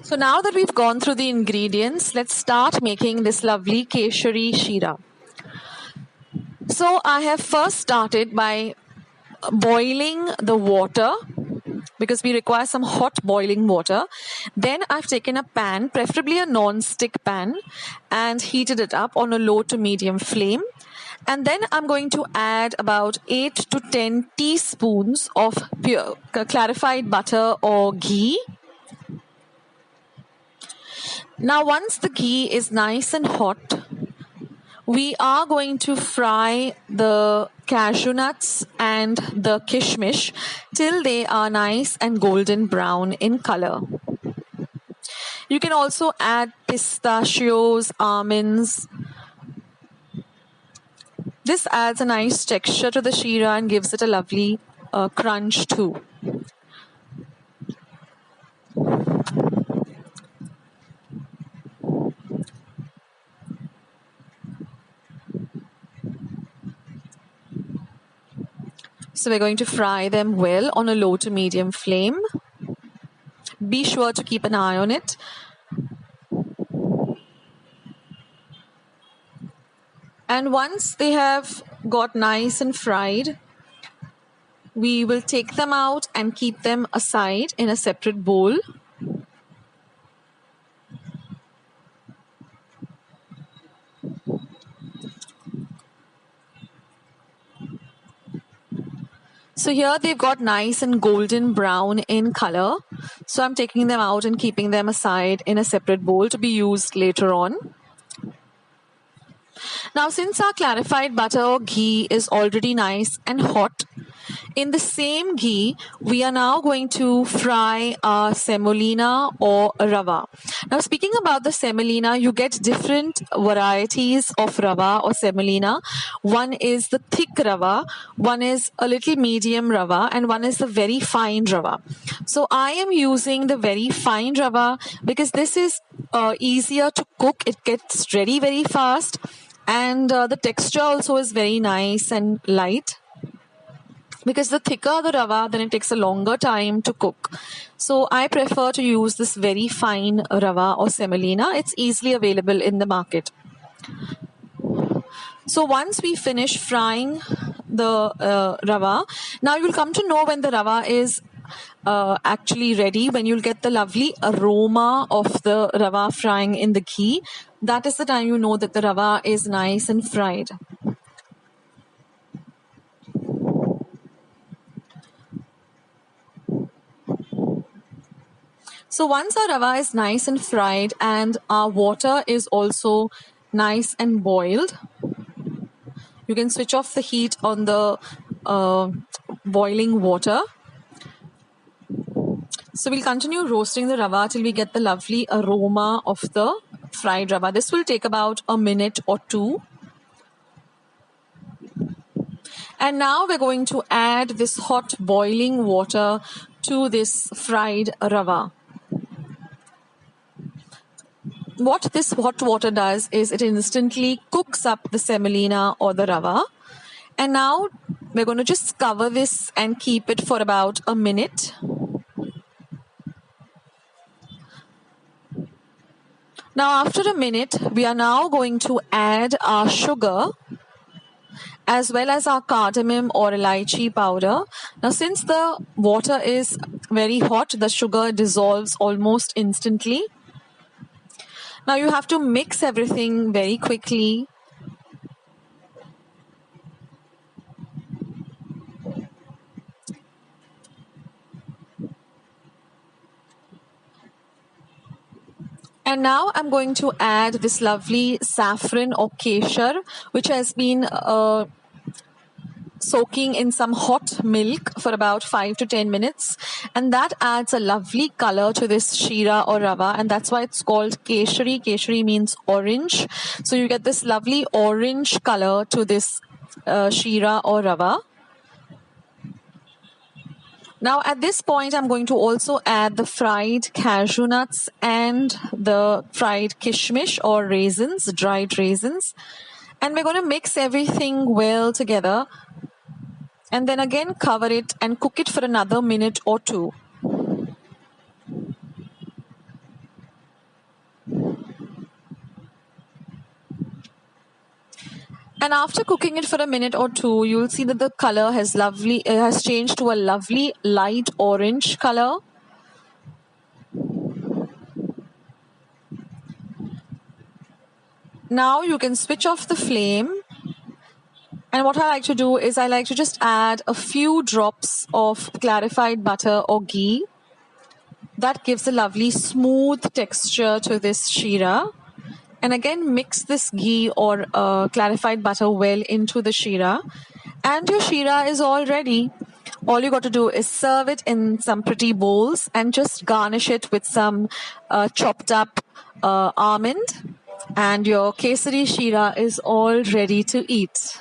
So now that we've gone through the ingredients, let's start making this lovely Kesari Sheera. So I have first started by boiling the water because we require some hot boiling water. Then I've taken a pan, preferably a non-stick pan, and heated it up on a low to medium flame. And then I'm going to add about 8 to 10 teaspoons of pure clarified butter or ghee. Now, once the ghee is nice and hot, we are going to fry the cashew nuts and the kismis till they are nice and golden brown in color. You can also add pistachios, almonds. This adds a nice texture to the sheera and gives it a lovely crunch too. So we're going to fry them well on a low to medium flame. Be sure to keep an eye on it. And once they have got nice and fried, we will take them out and keep them aside in a separate bowl. So here they've got nice and golden brown in color. So I'm taking them out and keeping them aside in a separate bowl to be used later on. Now, since our clarified butter or ghee is already nice and hot, in the same ghee, we are now going to fry our semolina or rawa. Now, speaking about the semolina, you get different varieties of rawa or semolina. One is the thick rawa, one is a little medium rawa, and one is the very fine rawa. So I am using the very fine rawa because this is easier to cook. It gets ready very fast, and the texture also is very nice and light. Because the thicker the rawa, then it takes a longer time to cook. So I prefer to use this very fine rawa or semolina. It's easily available in the market. So once we finish frying the rawa, now you'll come to know when the rawa is actually ready, when you'll get the lovely aroma of the rawa frying in the ghee. That is the time you know that the rawa is nice and fried. So once our rawa is nice and fried and our water is also nice and boiled, you can switch off the heat on the boiling water. So we'll continue roasting the rawa till we get the lovely aroma of the fried rawa. This will take about a minute or two. And now we're going to add this hot boiling water to this fried rawa. What this hot water does is it instantly cooks up the semolina or the rawa. And now we're going to just cover this and keep it for about a minute. Now after a minute, we are now going to add our sugar as well as our cardamom or elaichi powder. Now since the water is very hot, the sugar dissolves almost instantly. Now you have to mix everything very quickly. And now I'm going to add this lovely saffron or kesar, which has been soaking in some hot milk for about 5 to 10 minutes, and that adds a lovely color to this sheera or rawa, and that's why it's called Kesari. Kesari means orange, so you get this lovely orange color to this sheera or rawa. Now at this point I'm going to also add the fried cashew nuts and the fried kismis or raisins, dried raisins, and we're going to mix everything well together. And then again cover it and cook it for another minute or two. And after cooking it for a minute or two, you'll see that the color has changed to a lovely light orange color. Now you can switch off the flame. And what I like to do is I like to just add a few drops of clarified butter or ghee. That gives a lovely smooth texture to this sheera. And again, mix this ghee or clarified butter well into the sheera. And your sheera is all ready. All you got to do is serve it in some pretty bowls and just garnish it with some chopped up almond. And your Kesari Sheera is all ready to eat.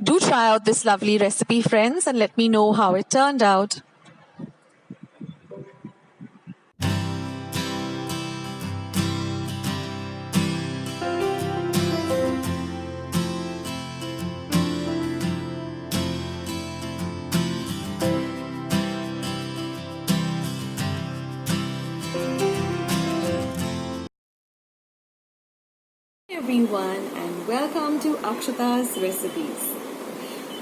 Do try out this lovely recipe, friends, and let me know how it turned out. Hey everyone, and welcome to Akshata's Recipes.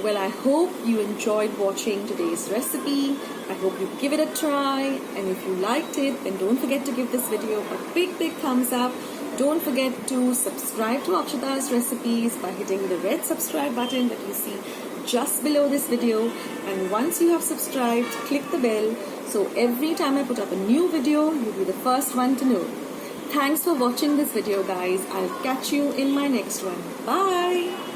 Well, I hope you enjoyed watching today's recipe. I hope you give it a try, and if you liked it, then don't forget to give this video a big thumbs up. Don't forget to subscribe to Akshata's Recipes by hitting the red subscribe button that you see just below this video. And once you have subscribed, click the bell so every time I put up a new video, you'll be the first one to know. Thanks for watching this video, guys. I'll catch you in my next one. Bye!